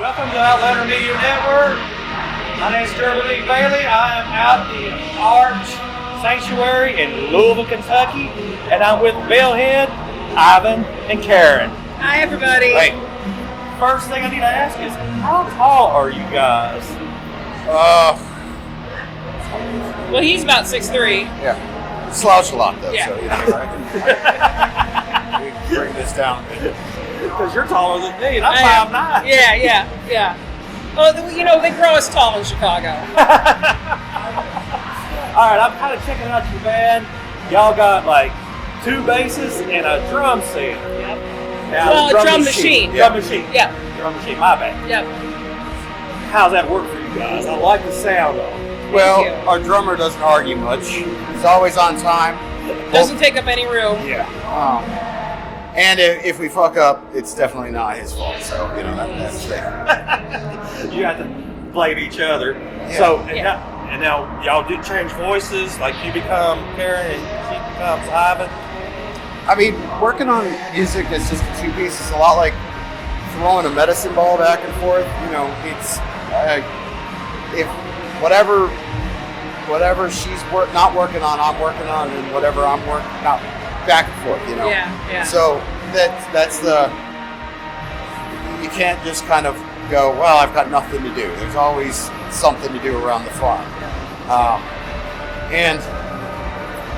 Welcome to Outlander Media Network. My name is Kirby Lee Bailey. I am out the Arch Sanctuary in Louisville, Kentucky, and I'm with Bellhead, Ivan, and Karen. Hi, everybody. Hey, first thing I need to ask is, how tall are you guys? Well, he's about 6'3". Yeah. Slouch a lot, though, Yeah. so, I can we can bring this down. Because you're taller than me, and I'm 5'9". Yeah. Oh, they grow us tall in Chicago. All right, I'm kind of checking out your band. Y'all got like 2 basses and a drum set. Yep. Now, Well, a drum machine. Drum machine. Yeah. Drum machine, my bad. Yep. How's that work for you guys? I like the sound of it. Well, you. our drummer doesn't argue much. He's always on time. Doesn't take up any room. Yeah. And if we fuck up, it's definitely not his fault. So, that's it. You have to blame each other. Yeah. So, and now y'all do change voices, like you become Karen and she becomes Ivan. I mean, working on music that's just 2 pieces, a lot like throwing a medicine ball back and forth. It's if whatever she's not working on, I'm working on, and whatever I'm working out, back and forth. Yeah. So that's the, you can't just kind of go, well, I've got nothing to do. There's always something to do around the farm. And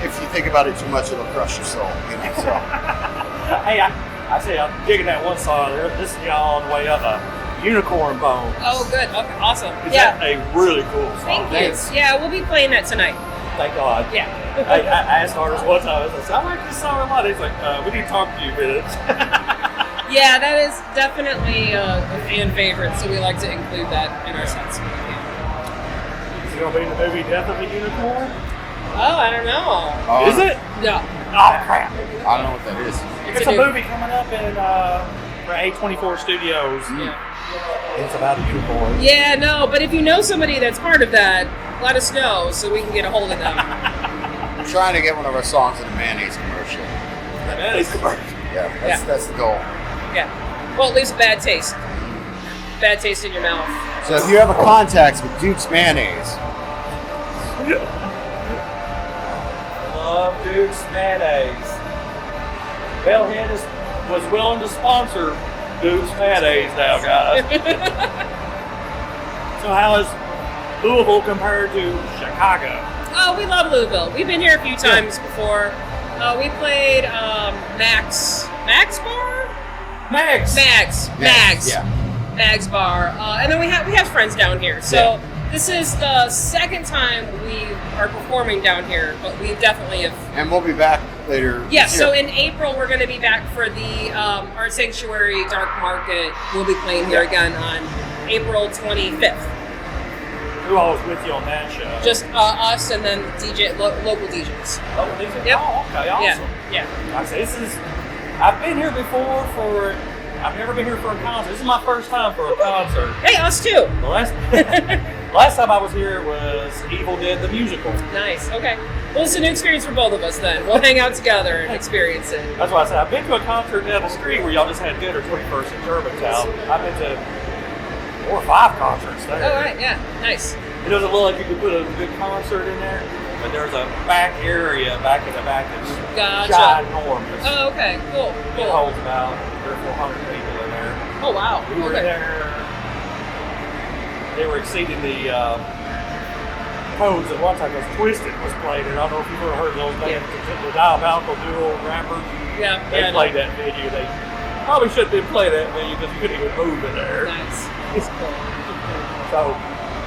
if you think about it too much, it'll crush your soul. So. Hey, I say I'm digging that one song there. This is y'all on the way up, Unicorn Bone. Oh, good. Okay, awesome. Is that a really cool song? Thank you. Yeah, we'll be playing that tonight. Thank God. Yeah. I asked artists one time, I said, I like this song a lot. He's like, we need to talk to you a minute. Yeah, that is definitely a fan favorite, so we like to include that in our sets. Is it going to be in the movie Death of a Unicorn? Oh, I don't know. Is it? No. Oh, crap. I don't know what that is. It's a movie coming up in A24 Studios. Yeah. It's about a unicorn. Yeah, no, but if you know somebody that's part of that, let us know so we can get a hold of them. I'm trying to get one of our songs in a mayonnaise commercial. Mayonnaise commercial. Yeah, that's the goal. Yeah. Well, it leaves a bad taste. Bad taste in your mouth. So if you have a contacts with Duke's Mayonnaise, Love Duke's Mayonnaise. Bellhead was willing to sponsor Duke's Mayonnaise now, guys. So how is Louisville compared to Chicago? Oh, we love Louisville. We've been here a few times before. We played Max Bar? Max. yeah. Mags Bar. And then we have friends down here. So this is the second time we are performing down here, but we definitely have. And we'll be back later. Yeah, this so year. in April we're going to be back for the Art Sanctuary Dark Market. We'll be playing here again on April 25th. Who all was with you on that show? Just us and then local DJs. Oh, these are, Yep. oh, okay, awesome. Yeah. Like I say, I've been here before I've never been here for a concert. This is my first time for a concert. Hey, us too. The last time I was here was Evil Dead the Musical. Nice. Okay. Well, it's a new experience for both of us then. We'll hang out together and experience it. That's why I said I've been to a concert down the street where y'all just had dinner, 21st in Germantown. I've been to 4 or 5 concerts there. Oh, right. Yeah. Nice. It doesn't look like you could put a good concert in there, but there's a back area back in the back that's Gotcha. ginormous. Oh, okay. Cool. It holds about 300 or 400 people in there. Oh, wow. We were there. They were exceeding the codes at one time because Twisted was played. And I don't know if you've ever heard of those bands. The Diabolical Duo rappers. Yeah. They played that venue. They probably shouldn't have played that venue because you couldn't even move in there. Nice. It's cool. So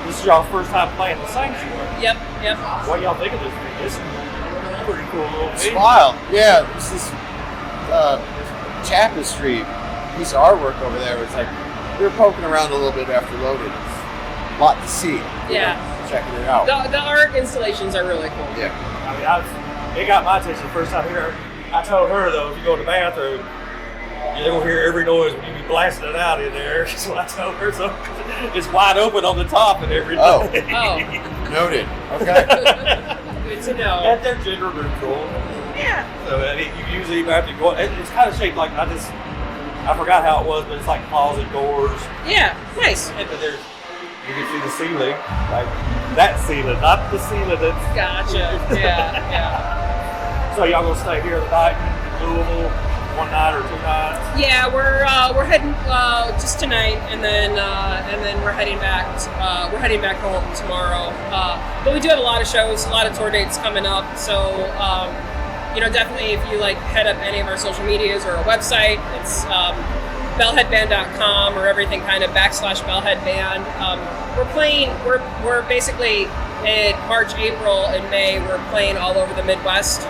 this is y'all's first time playing the Sanctuary. Yep. What y'all think of this venue? This is a pretty cool little It's venue. wild. Yeah, this is Chapman Street piece of artwork over there. It's like we were poking around a little bit after loaded. A lot to see. Yeah. Checking it out. The art installations are really cool. Yeah. I mean, it got my attention the first time here. I told her though, if you go to the bathroom, you're gonna hear every noise when you be blasting it out in there. So I told her, so it's wide open on the top and everything. Oh. Noted. Okay. Good to know. And they're gender neutral. Yeah. So I mean, you usually have to go. It's kind of shaped like I I forgot how it was, but it's like closet doors. Yeah, nice. And then you can see the ceiling, like that ceiling, not the ceiling that's. Gotcha. Yeah. So y'all gonna stay here tonight in Louisville, one night or 2 nights? Yeah, we're heading just tonight, and then we're heading back. We're heading back home tomorrow. But we do have a lot of shows, a lot of tour dates coming up. So definitely if you head up any of our social medias or our website, it's bellheadband.com or everything kind of /bellheadband. We're basically in March, April, and May. We're playing all over the Midwest.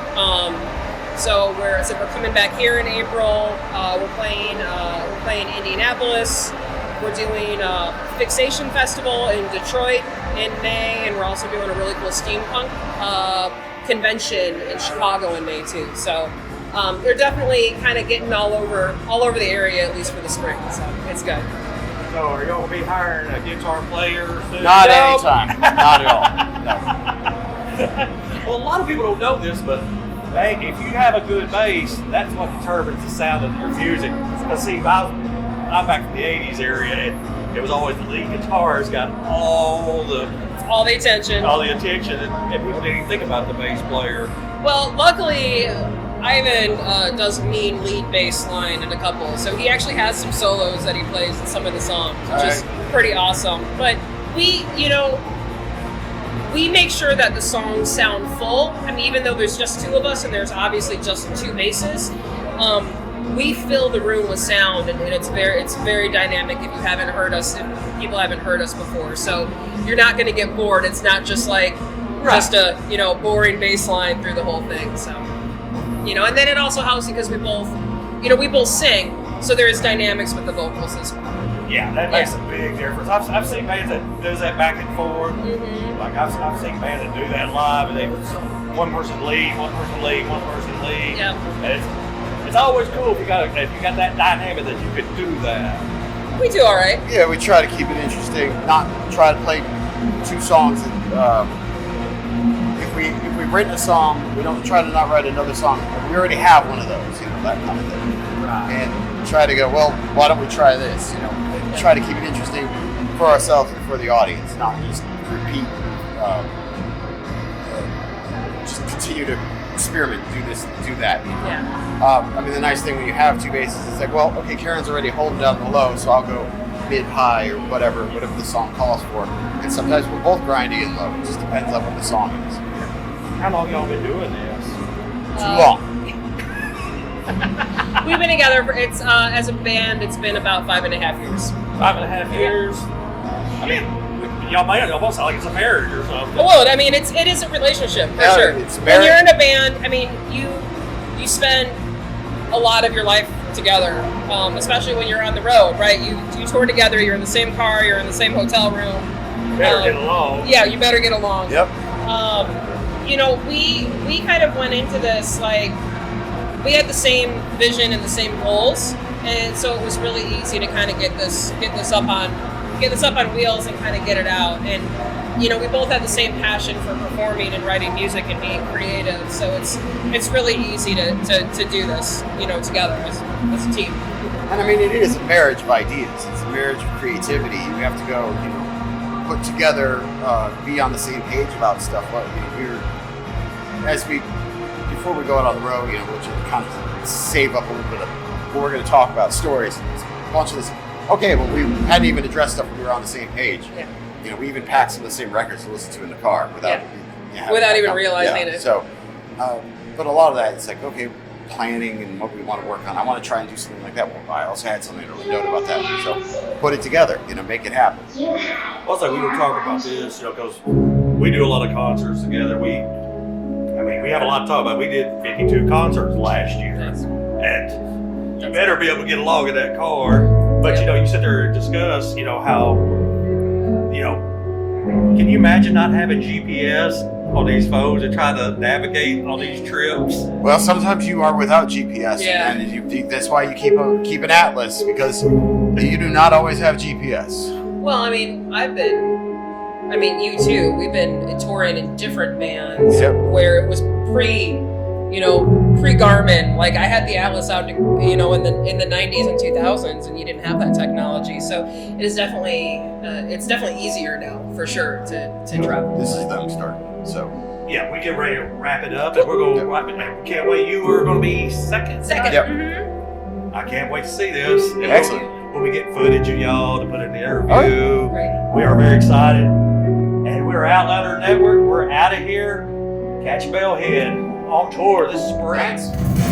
So we're coming back here in April. We're playing Indianapolis. We're doing a Fixation Festival in Detroit in May, and we're also doing a really cool steampunk convention in Chicago in May too. So they're definitely kind of getting all over the area, at least for the spring. So it's good. So are y'all gonna be hiring a guitar player soon? Not anytime. Not at all. No. Well, a lot of people don't know this, but hey, if you have a good bass, that's what determines the sound of your music. Because see, I'm back from the 80s area, and it was always the lead guitarist got all the attention. And people didn't even think about the bass player. Well, luckily, Ivan does mean lead bass line in a couple, so he actually has some solos that he plays in some of the songs, which is pretty awesome. But we make sure that the songs sound full. I mean, even though there's just 2 of us and there's obviously just 2 basses, we fill the room with sound, and it's very dynamic. If people haven't heard us before, so you're not going to get bored. It's not just just a boring bass line through the whole thing. So and then it also helps because we both sing, so there's dynamics with the vocals as well. Yeah, that makes a big difference. I've seen bands that does that back and forth. Mm-hmm. Like I've seen bands that do that live, and they one person lead, one person lead, one person lead. Yep. And it's always cool if you got that dynamic that you could do that. We do all right. Yeah, we try to keep it interesting. Not try to play 2 songs. If we've written a song, we don't try to not write another song. We already have one of those, that kind of thing. Right. And try to go, well, why don't we try this? And try to keep it interesting for ourselves and for the audience, not just repeat. Just continue to experiment, do this, do that. Yeah. The nice thing when you have 2 basses is well, okay, Karen's already holding down the low, so I'll go mid-high or whatever the song calls for. And sometimes we're both grindy and low. It just depends on what the song is. How long y'all been doing this? Too long. We've been together for as a band. It's been about 5.5 years. 5.5 years. I mean, y'all might almost sound like it's a marriage or something. Well, I mean, it is a relationship for sure. It's when you're in a band, I mean, you spend a lot of your life together, especially when you're on the road, right? You tour together. You're in the same car. You're in the same hotel room. You better get along. Yeah, you better get along. Yep. We kind of went into this we had the same vision and the same goals, and so it was really easy to kind of get this up on wheels and kind of get it out. And we both had the same passion for performing and writing music and being creative, so it's really easy to do this together as a team. And I mean, it is a marriage of ideas. It's a marriage of creativity. You have to go put together, be on the same page about stuff. Before we go out on the road, which is kind of save up a little bit of what we're going to talk about, stories, a bunch of this. Okay, well, we hadn't even addressed stuff when we were on the same page. Yeah. We even packed some of the same records to listen to in the car without even realizing it. So, but a lot of that, it's okay, planning and what we want to work on. I want to try and do something like that. Well, I also had something to note about that. So put it together, make it happen. Also, we were talking about this, because we do a lot of concerts together. We have a lot to talk about. We did 52 concerts last year. Nice. And you better be able to get along in that car. But, you sit there and discuss, how, can you imagine not having GPS on these phones and trying to navigate on these trips? Well, sometimes you are without GPS, and that's why you keep an atlas, because you do not always have GPS. Well, you too. We've been touring in different bands where it was pre-Garmin. Like I had the Atlas out, in the 90s and 2000s, and you didn't have that technology. So it is definitely easier now for sure to travel. This is them starting. So yeah, we get ready to wrap it up, and we're going to wrap it. Man, we can't wait. You are going to be second. Second. Yep. Mm-hmm. I can't wait to see this. And Excellent. We'll be getting footage of y'all to put in the interview. Oh, Right. We are very excited. And we're Outlander Network. We're out of here. Catch Bellhead on tour this spring.